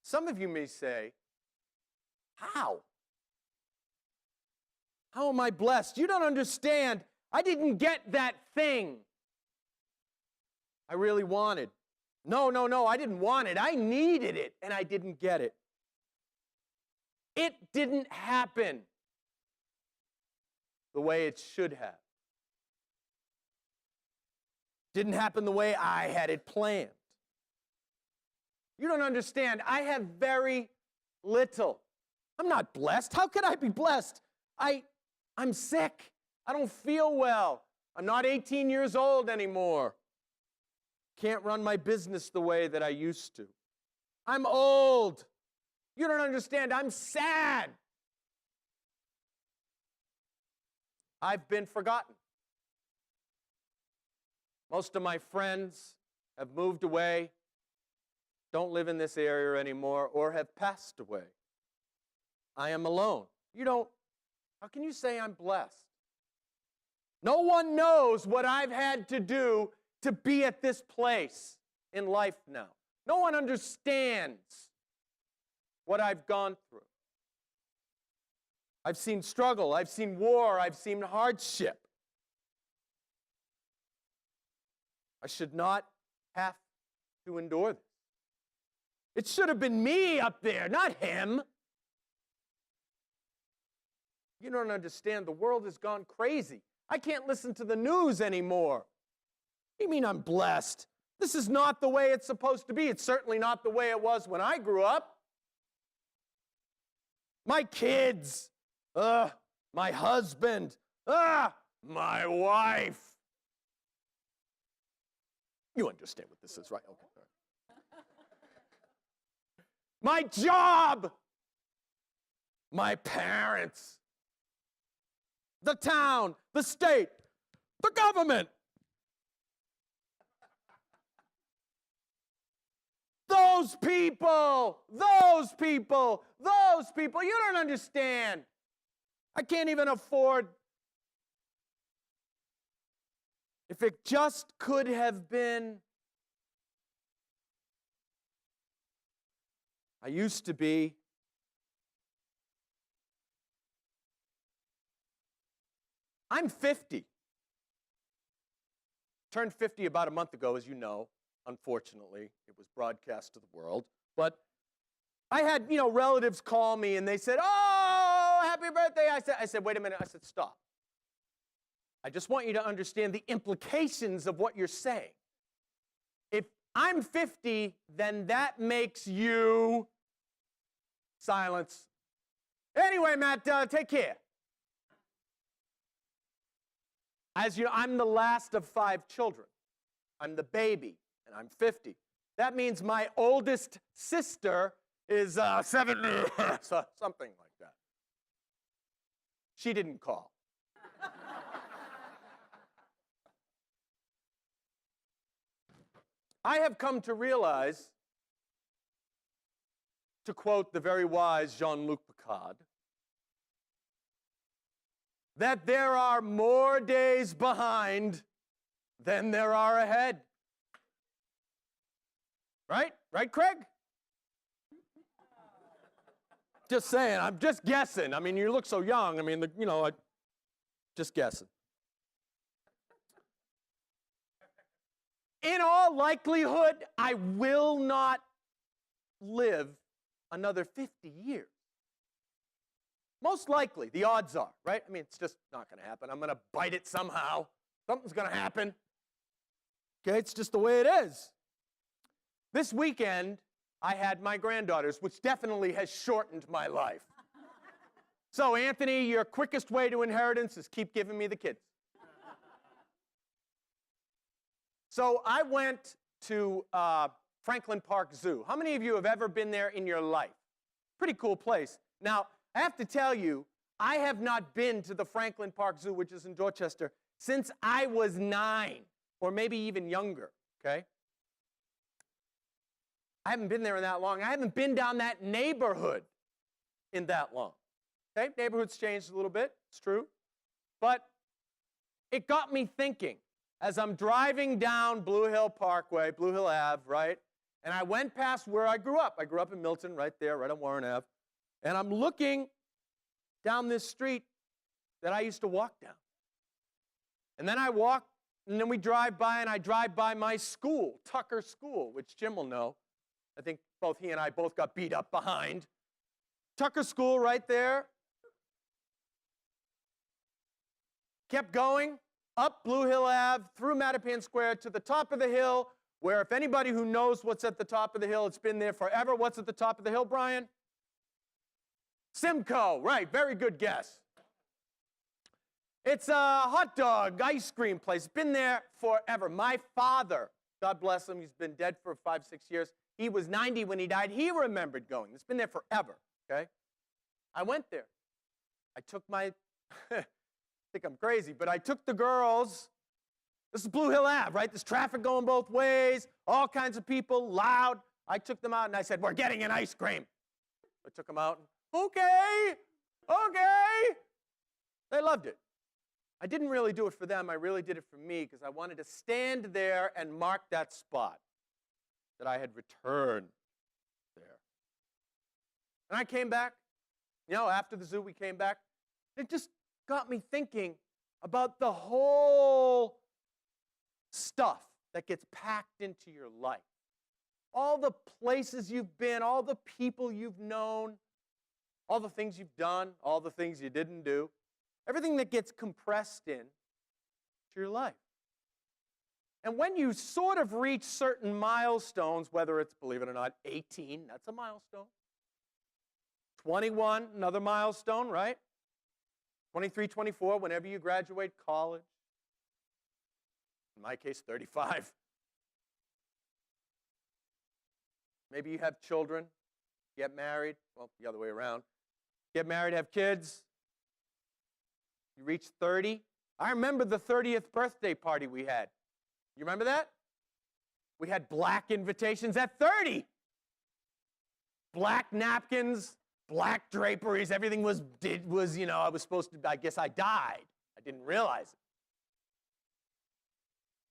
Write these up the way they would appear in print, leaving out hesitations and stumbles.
Some of you may say, how? How am I blessed? You don't understand. I didn't get that thing I really wanted. No, I didn't want it. I needed it, and I didn't get it. It didn't happen the way it should have. Didn't happen the way I had it planned. You don't understand. I have very little. I'm not blessed. How could I be blessed? I'm sick. I don't feel well. I'm not 18 years old anymore. Can't run my business the way that I used to. I'm old. You don't understand. I'm sad. I've been forgotten. Most of my friends have moved away, don't live in this area anymore, or have passed away. I am alone. How can you say I'm blessed? No one knows what I've had to do to be at this place in life now. No one understands what I've gone through. I've seen struggle, I've seen war, I've seen hardship. I should not have to endure this. It should have been me up there, not him. You don't understand. The world has gone crazy. I can't listen to the news anymore. What do you mean I'm blessed? This is not the way it's supposed to be. It's certainly not the way it was when I grew up. My kids, my husband, my wife. You understand what this is, right? Okay. My job, my parents, the town, the state, the government. Those people, you don't understand. I can't even afford. If it just could have been. I used to be. I'm 50. Turned 50 about a month ago, as you know. Unfortunately, it was broadcast to the world. But I had, relatives call me and they said, "Oh, happy birthday." I said, "Wait a minute." I said, "Stop. I just want you to understand the implications of what you're saying. If I'm 50, then that makes you..." Silence. "Anyway, Matt, take care." As you know, I'm the last of 5 children. I'm the baby, and I'm 50. That means my oldest sister is 7, something like that. She didn't call. I have come to realize, to quote the very wise Jean-Luc Picard, that there are more days behind than there are ahead. Right? Right, Craig? Just saying. I'm just guessing. I mean, you look so young. I mean, just guessing. In all likelihood, I will not live another 50 years. Most likely, the odds are, right? I mean, it's just not going to happen. I'm going to bite it somehow. Something's going to happen. Okay, it's just the way it is. This weekend, I had my granddaughters, which definitely has shortened my life. So, Anthony, your quickest way to inheritance is keep giving me the kids. So, I went to Franklin Park Zoo. How many of you have ever been there in your life? Pretty cool place. Now, I have to tell you, I have not been to the Franklin Park Zoo, which is in Dorchester, since I was 9, or maybe even younger, okay? I haven't been there in that long. I haven't been down that neighborhood in that long. Okay, neighborhood's changed a little bit, it's true. But it got me thinking, as I'm driving down Blue Hill Parkway, Blue Hill Ave, right? And I went past where I grew up. I grew up in Milton, right there, right on Warren Ave. And I'm looking down this street that I used to walk down. And then I walk, and then we drive by, and I drive by my school, Tucker School, which Jim will know. I think both he and I both got beat up behind. Tucker School right there. Kept going up Blue Hill Ave, through Mattapan Square to the top of the hill, where if anybody who knows what's at the top of the hill, it's been there forever. What's at the top of the hill, Brian? Simcoe, right, very good guess. It's a hot dog, ice cream place. It's been there forever. My father, God bless him, he's been dead for 5, 6 years. He was 90 when he died. He remembered going. It's been there forever, okay? I went there. I took my, I think I'm crazy, but I took the girls. This is Blue Hill Ave, right? There's traffic going both ways, all kinds of people, loud. I took them out and I said, we're getting an ice cream. I took them out. Okay. They loved it. I didn't really do it for them. I really did it for me because I wanted to stand there and mark that spot that I had returned there. And I came back. After the zoo, we came back. It just got me thinking about the whole stuff that gets packed into your life. All the places you've been, all the people you've known, all the things you've done, all the things you didn't do, everything that gets compressed in to your life. And when you sort of reach certain milestones, whether it's, believe it or not, 18, that's a milestone. 21, another milestone, right? 23, 24, whenever you graduate college. In my case, 35. Maybe you have children, get married. Well, the other way around. Get married, have kids. You reach 30. I remember the 30th birthday party we had. You remember that? We had black invitations at 30. Black napkins, black draperies, everything was, I was supposed to, I guess I died. I didn't realize it.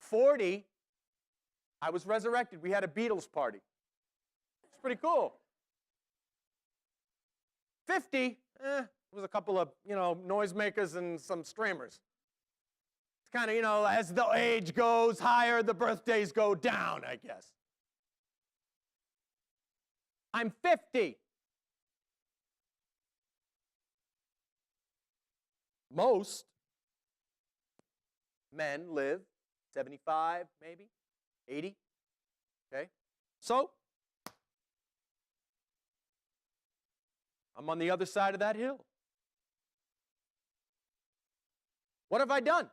40, I was resurrected. We had a Beatles party. It's pretty cool. 50, it was a couple of, noisemakers and some streamers. It's kind of, as the age goes higher, the birthdays go down, I guess. I'm 50. Most men live 75, maybe, 80, okay? So, I'm on the other side of that hill. What have I done?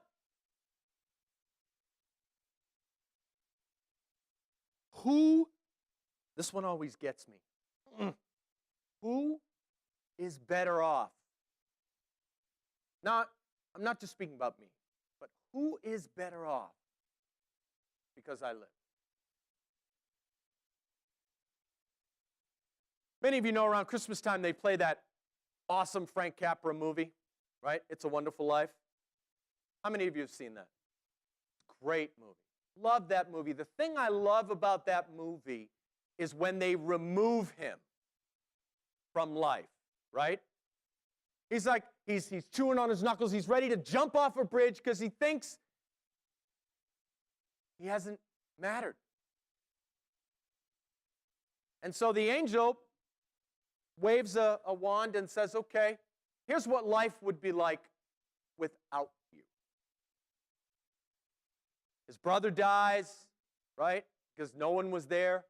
This one always gets me. Who is better off? Now, I'm not just speaking about me, but who is better off because I live? Many of you know around Christmas time they play that awesome Frank Capra movie, right? It's a Wonderful Life. How many of you have seen that? Great movie. Love that movie. The thing I love about that movie is when they remove him from life, right? He's like, he's chewing on his knuckles. He's ready to jump off a bridge because he thinks he hasn't mattered. And so the angel waves a wand and says, okay, here's what life would be like without you. His brother dies, right? Because no one was there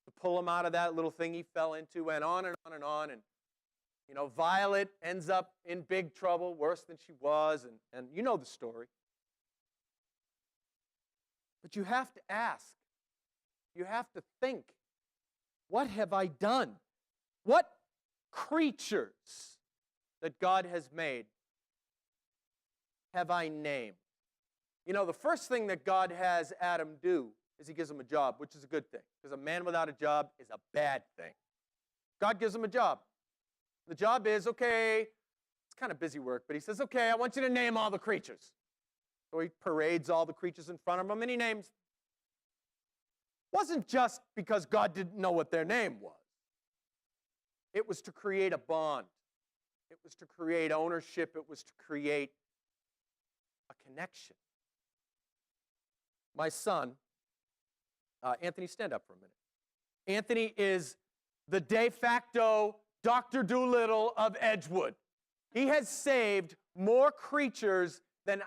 to pull him out of that little thing he fell into, and on and on and on. And, Violet ends up in big trouble, worse than she was, and you know the story. But you have to ask. You have to think, what have I done? What creatures that God has made have I named? The first thing that God has Adam do is he gives him a job, which is a good thing, because a man without a job is a bad thing. God gives him a job. The job is, okay, it's kind of busy work, but he says, okay, I want you to name all the creatures. So he parades all the creatures in front of him, and he names wasn't just because God didn't know what their name was. It was to create a bond. It was to create ownership. It was to create a connection. My son, Anthony, stand up for a minute. Anthony is the de facto Dr. Doolittle of Edgewood. He has saved more creatures than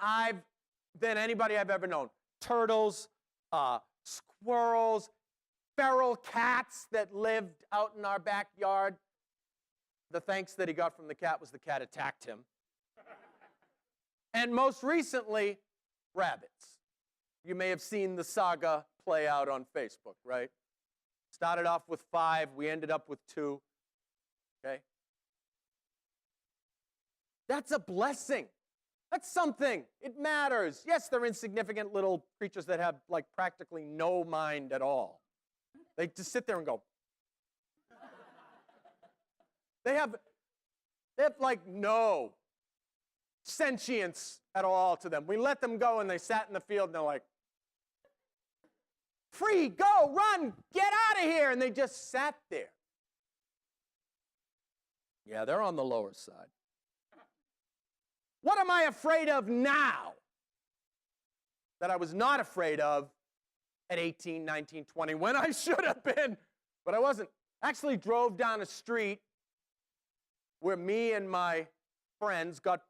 anybody I've ever known. Turtles, squirrels, feral cats that lived out in our backyard. The thanks that he got from the cat was the cat attacked him. And most recently, rabbits. You may have seen the saga play out on Facebook, right? Started off with 5, we ended up with 2. Okay? That's a blessing. That's something. It matters. Yes, they're insignificant little creatures that have like practically no mind at all. They just sit there and go. They have like no sentience at all to them. We let them go and they sat in the field and they're like, free, go, run, get out of here. And they just sat there. Yeah, they're on the lower side. What am I afraid of now that I was not afraid of at 18, 19, 20 when I should have been, but I wasn't? Actually drove down a street where me and my friends got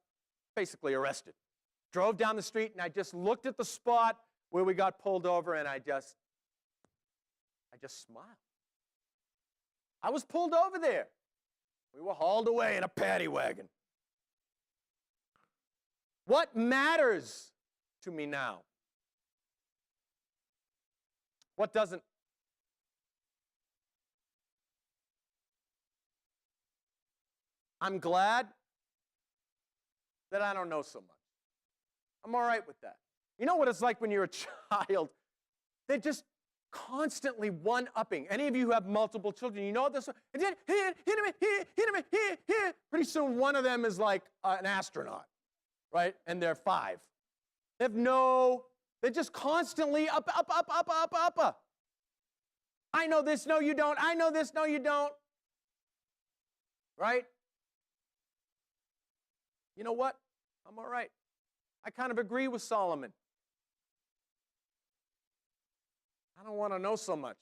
basically arrested. Drove down the street and I just looked at the spot where we got pulled over and I just smiled. I was pulled over there. We were hauled away in a paddy wagon. What matters to me now? What doesn't? I'm glad that I don't know so much. I'm all right with that. You know what it's like when you're a child? They're just constantly one-upping. Any of you who have multiple children, you know this. Pretty soon one of them is like an astronaut, right? And they're 5. They're just constantly up. I know this, no you don't. I know this, no you don't. Right? You know what? I'm all right. I kind of agree with Solomon. I don't want to know so much.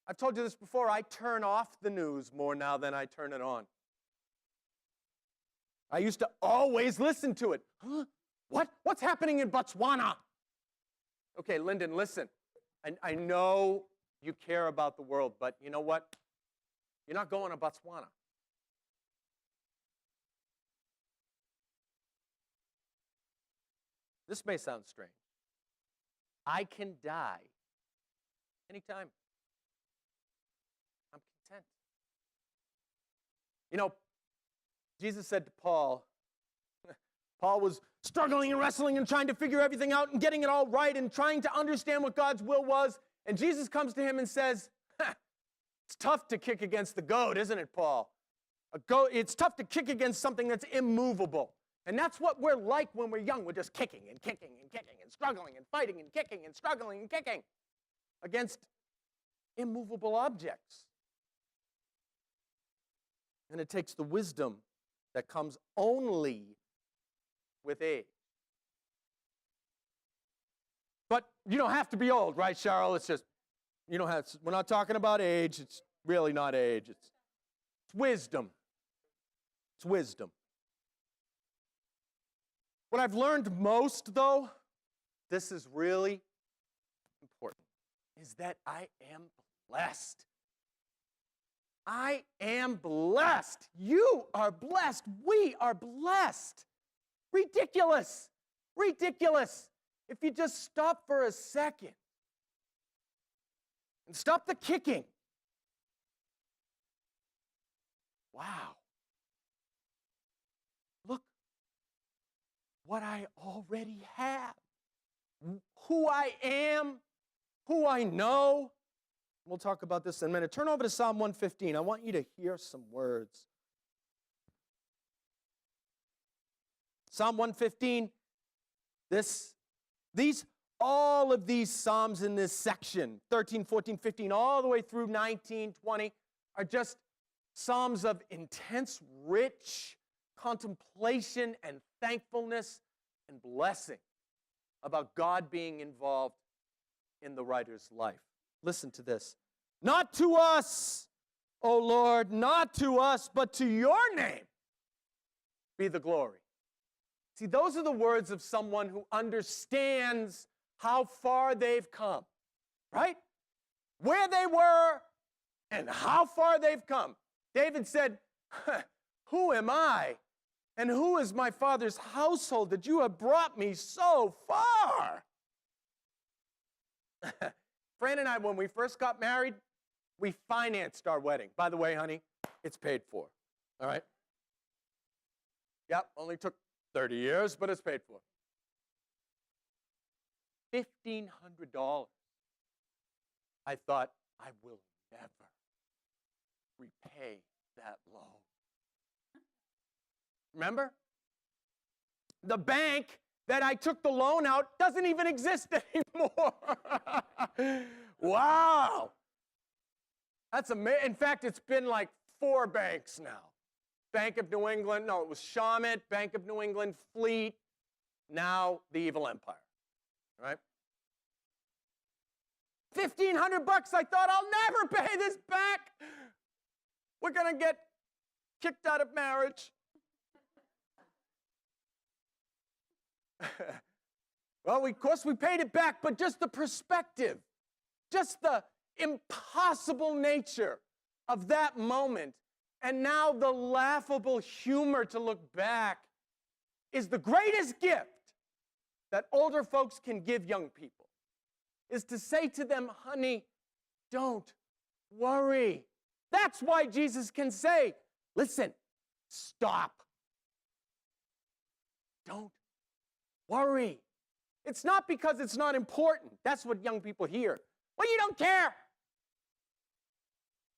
I've told you this before. I turn off the news more now than I turn it on. I used to always listen to it. Huh? What? What's happening in Botswana? Okay, Lyndon, listen. I know you care about the world, but you know what? You're not going to Botswana. This may sound strange. I can die anytime. I'm content. You know, Jesus said to Paul, Paul was struggling and wrestling and trying to figure everything out and getting it all right and trying to understand what God's will was. And Jesus comes to him and says, it's tough to kick against the goat, isn't it, Paul? It's tough to kick against something that's immovable. And that's what we're like when we're young. We're just kicking and kicking and kicking and struggling and fighting and kicking and struggling and kicking against immovable objects. And it takes the wisdom that comes only with age. But you don't have to be old, right, Cheryl? It's just, you don't have to, we're not talking about age. It's really not age. It's wisdom. It's wisdom. What I've learned most, though, this is really important, is that I am blessed. I am blessed. You are blessed. We are blessed. Ridiculous. Ridiculous. If you just stop for a second and stop the kicking. Wow. Look what I already have. Who I am, who I know. We'll talk about this in a minute. Turn over to Psalm 115. I want you to hear some words. Psalm 115, these all of these Psalms in this section, 13, 14, 15, all the way through 19, 20, are just Psalms of intense, rich contemplation and thankfulness and blessing about God being involved in the writer's life. Listen to this. Not to us, O Lord, not to us, but to your name be the glory. See, those are the words of someone who understands how far they've come, right? Where they were and how far they've come. David said, who am I and who is my father's household that you have brought me so far? Fran and I, when we first got married, we financed our wedding. By the way, honey, it's paid for, all right? Yep, only took 30 years, but it's paid for. $1,500. I thought, I will never repay that loan. Remember? The bank that I took the loan out doesn't even exist anymore. Wow. That's amazing. In fact, it's been like 4 banks now. Bank of New England, no, it was Shawmut, Bank of New England, Fleet, now the Evil Empire, right? $1,500, I thought, I'll never pay this back. We're going to get kicked out of marriage. Well, of course, we paid it back, but just the perspective, just the impossible nature of that moment, and now the laughable humor to look back is the greatest gift that older folks can give young people, is to say to them, honey, don't worry. That's why Jesus can say, listen, stop. Don't worry. It's not because it's not important. That's what young people hear. Well, you don't care.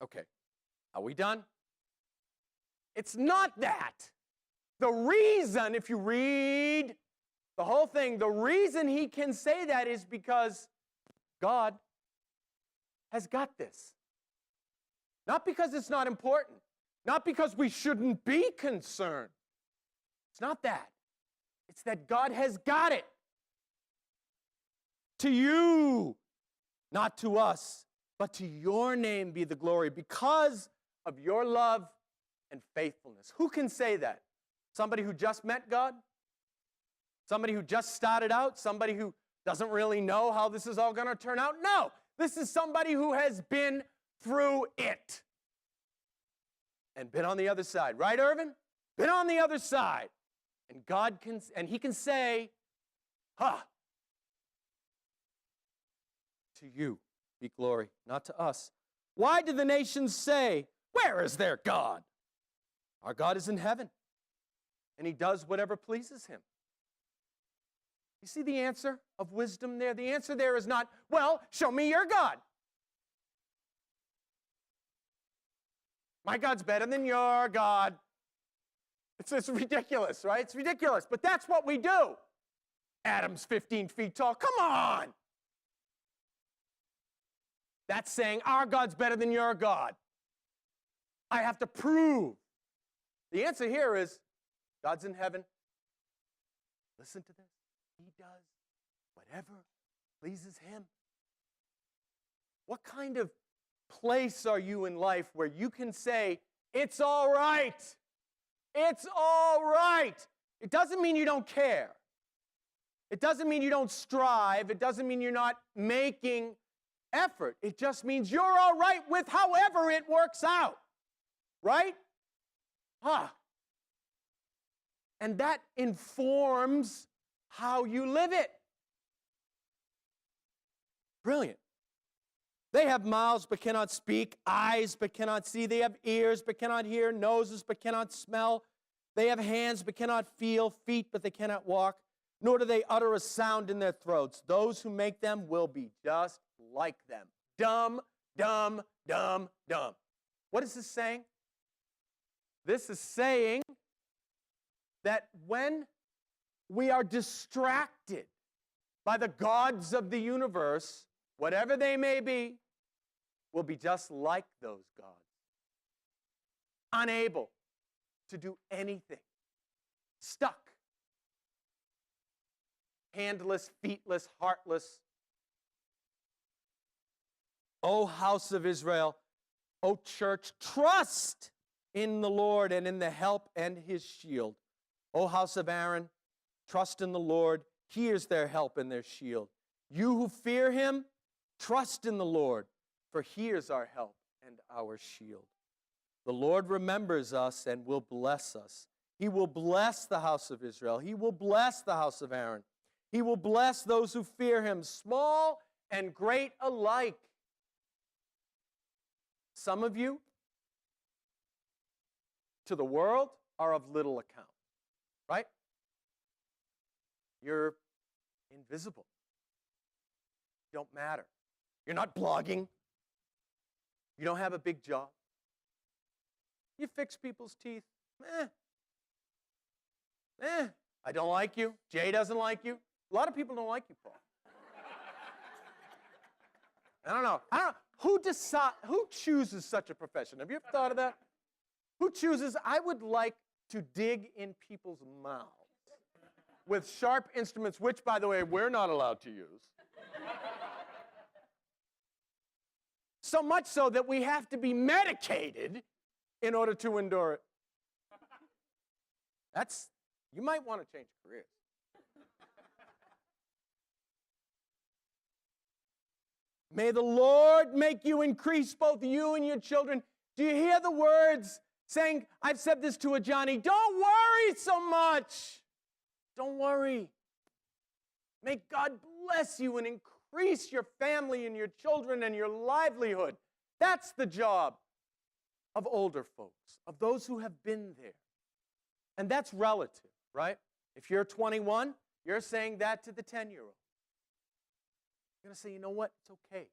Okay, are we done? It's not that. The reason, if you read the whole thing, the reason he can say that is because God has got this. Not because it's not important. Not because we shouldn't be concerned. It's not that. It's that God has got it. To you, not to us, but to your name be the glory because of your love and faithfulness. Who can say that? Somebody who just met God? Somebody who just started out? Somebody who doesn't really know how this is all going to turn out? No, this is somebody who has been through it and been on the other side. Right, Irvin? Been on the other side. And God can, and he can say, to you be glory, not to us. Why do the nations say, where is their God? Our God is in heaven, and he does whatever pleases him. You see the answer of wisdom there? The answer there is not, well, show me your God. My God's better than your God. It's ridiculous, right? It's ridiculous, but that's what we do. Adam's 15 feet tall. Come on. That's saying our God's better than your God. I have to prove. The answer here is God's in heaven. Listen to this. He does whatever pleases him. What kind of place are you in life where you can say, it's all right? It's all right. It doesn't mean you don't care. It doesn't mean you don't strive. It doesn't mean you're not making effort. It just means you're all right with however it works out. Right? And that informs how you live it. Brilliant. They have mouths but cannot speak, eyes but cannot see. They have ears but cannot hear, noses but cannot smell. They have hands but cannot feel, feet but they cannot walk, nor do they utter a sound in their throats. Those who make them will be just like them. Dumb, dumb, dumb, dumb. What is this saying? This is saying that when we are distracted by the gods of the universe, whatever they may be, will be just like those gods. Unable to do anything. Stuck. Handless, feetless, heartless. O house of Israel, O church, trust in the Lord and in the help and his shield. O house of Aaron, trust in the Lord. He is their help and their shield. You who fear him, trust in the Lord, for he is our help and our shield. The Lord remembers us and will bless us. He will bless the house of Israel. He will bless the house of Aaron. He will bless those who fear him, small and great alike. Some of you, to the world, are of little account, right? You're invisible. You don't matter. You're not blogging. You don't have a big job. You fix people's teeth. I don't like you. Jay doesn't like you. A lot of people don't like you, Paul. I don't know. Who chooses such a profession? Have you ever thought of that? Who chooses, I would like to dig in people's mouths with sharp instruments, which, by the way, we're not allowed to use. So much so that we have to be medicated in order to endure it. You might want to change careers. May the Lord make you increase, both you and your children. Do you hear the words saying, I've said this to a Johnny, don't worry so much. Don't worry. May God bless you and increase your family and your children and your livelihood. That's the job of older folks, of those who have been there. And that's relative, right? If you're 21, you're saying that to the 10-year-old. You're going to say, you know what? It's okay.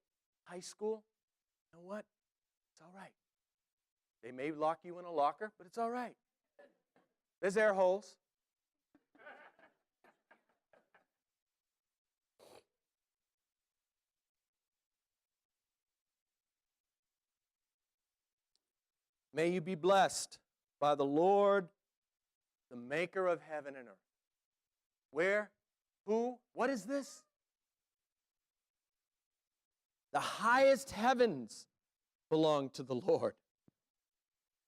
High school, you know what? It's all right. They may lock you in a locker, but it's all right. There's air holes. May you be blessed by the Lord, the maker of heaven and earth. Where? Who? What is this? The highest heavens belong to the Lord,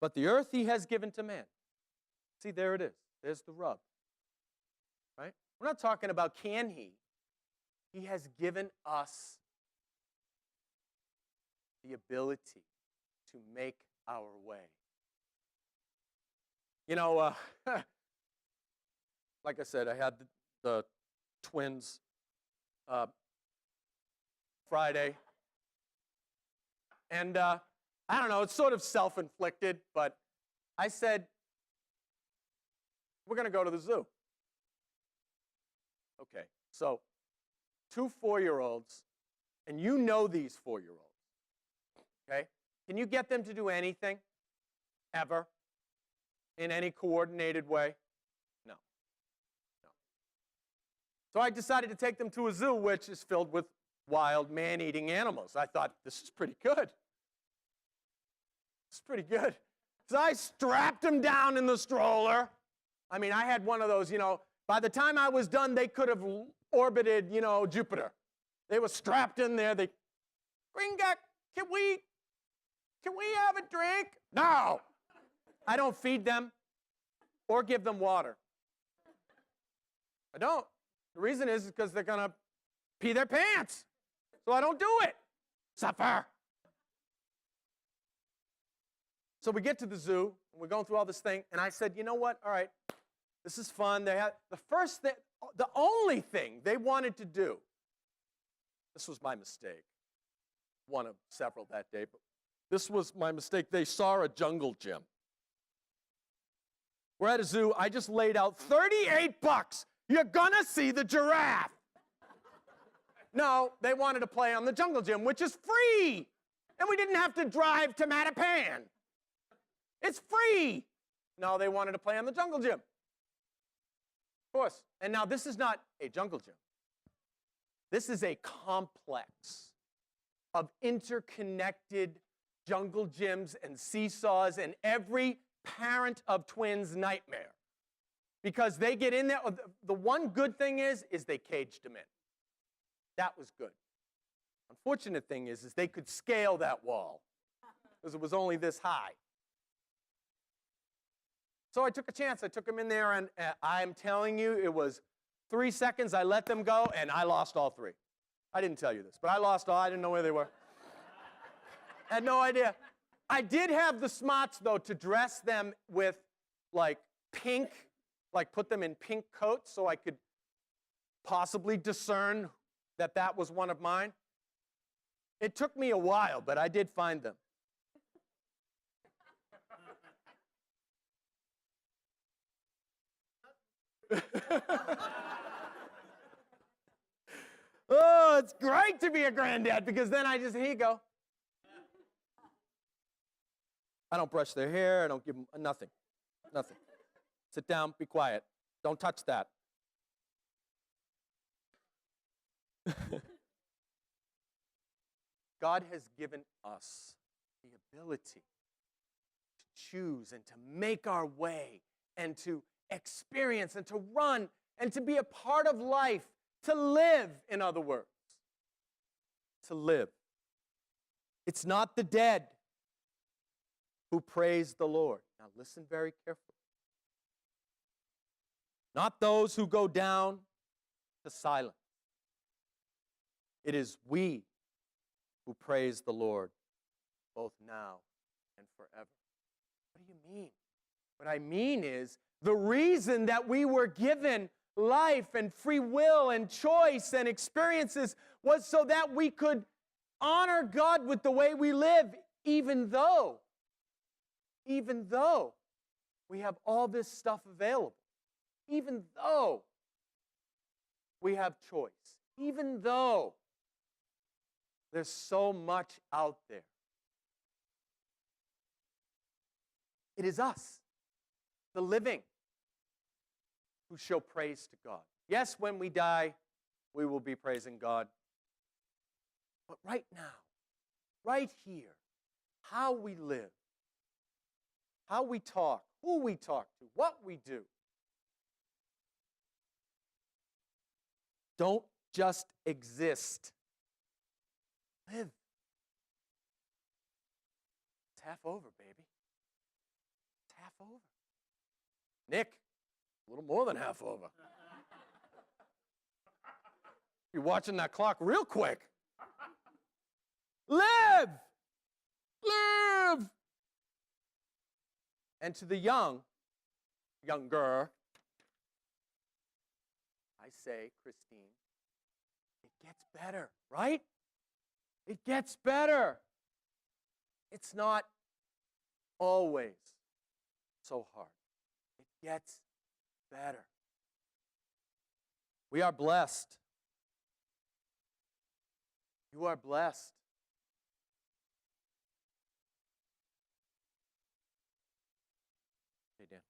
but the earth he has given to man. See, there it is. There's the rub. Right? We're not talking about can he. He has given us the ability to make our way. You know, like I said, I had the twins Friday. And I don't know, it's sort of self-inflicted, but I said, we're going to go to the zoo. Okay, so 2 4-year-olds, and you know these 4-year-olds, okay? Can you get them to do anything, ever, in any coordinated way? No. No. So I decided to take them to a zoo, which is filled with wild man-eating animals. I thought, this is pretty good. It's pretty good. So I strapped them down in the stroller. I mean, I had one of those, by the time I was done, they could have orbited, Jupiter. They were strapped in there. Gringa, can we have a drink? No. I don't feed them or give them water. I don't. The reason is because they're going to pee their pants. So I don't do it. Suffer. So we get to the zoo, and we're going through all this thing, and I said, you know what? All right, this is fun. They had the only thing they wanted to do, this was my mistake, one of several that day, but this was my mistake. They saw a jungle gym. We're at a zoo. I just laid out $38. You're going to see the giraffe. No, they wanted to play on the jungle gym, which is free. And we didn't have to drive to Mattapan. It's free. No, they wanted to play on the jungle gym. Of course. And now this is not a jungle gym. This is a complex of interconnected jungle gyms and seesaws and every parent of twins' nightmare. Because they get in there. The one good thing is they caged them in. That was good. Unfortunate thing is they could scale that wall because it was only this high. So I took a chance. I took them in there, and I'm telling you, it was 3 seconds. I let them go, and I lost all three. I didn't tell you this, but I lost all. I didn't know where they were. I had no idea. I did have the smarts, though, to dress them with, like, pink, like put them in pink coats so I could possibly discern that that was one of mine. It took me a while, but I did find them. Oh, it's great to be a granddad because then here you go. I don't brush their hair. I don't give them nothing. Nothing. Sit down, be quiet. Don't touch that. God has given us the ability to choose and to make our way and to experience and to run and to be a part of life, to live, in other words. To live. It's not the dead who praise the Lord. Now listen very carefully. Not those who go down to silence. It is we who praise the Lord, both now and forever. What do you mean? What I mean is, the reason that we were given life and free will and choice and experiences was so that we could honor God with the way we live, even though we have all this stuff available, even though we have choice, even though there's so much out there. It is us, the living, who show praise to God. Yes, when we die, we will be praising God. But right now, right here, how we live, how we talk, who we talk to, what we do. Don't just exist. Live. It's half over, baby. It's half over. Nick, a little more than half over. You're watching that clock real quick. Live! Live! And to the younger, I say, Christine, it gets better, right? It gets better. It's not always so hard. It gets better. We are blessed. You are blessed. Hey, Dan.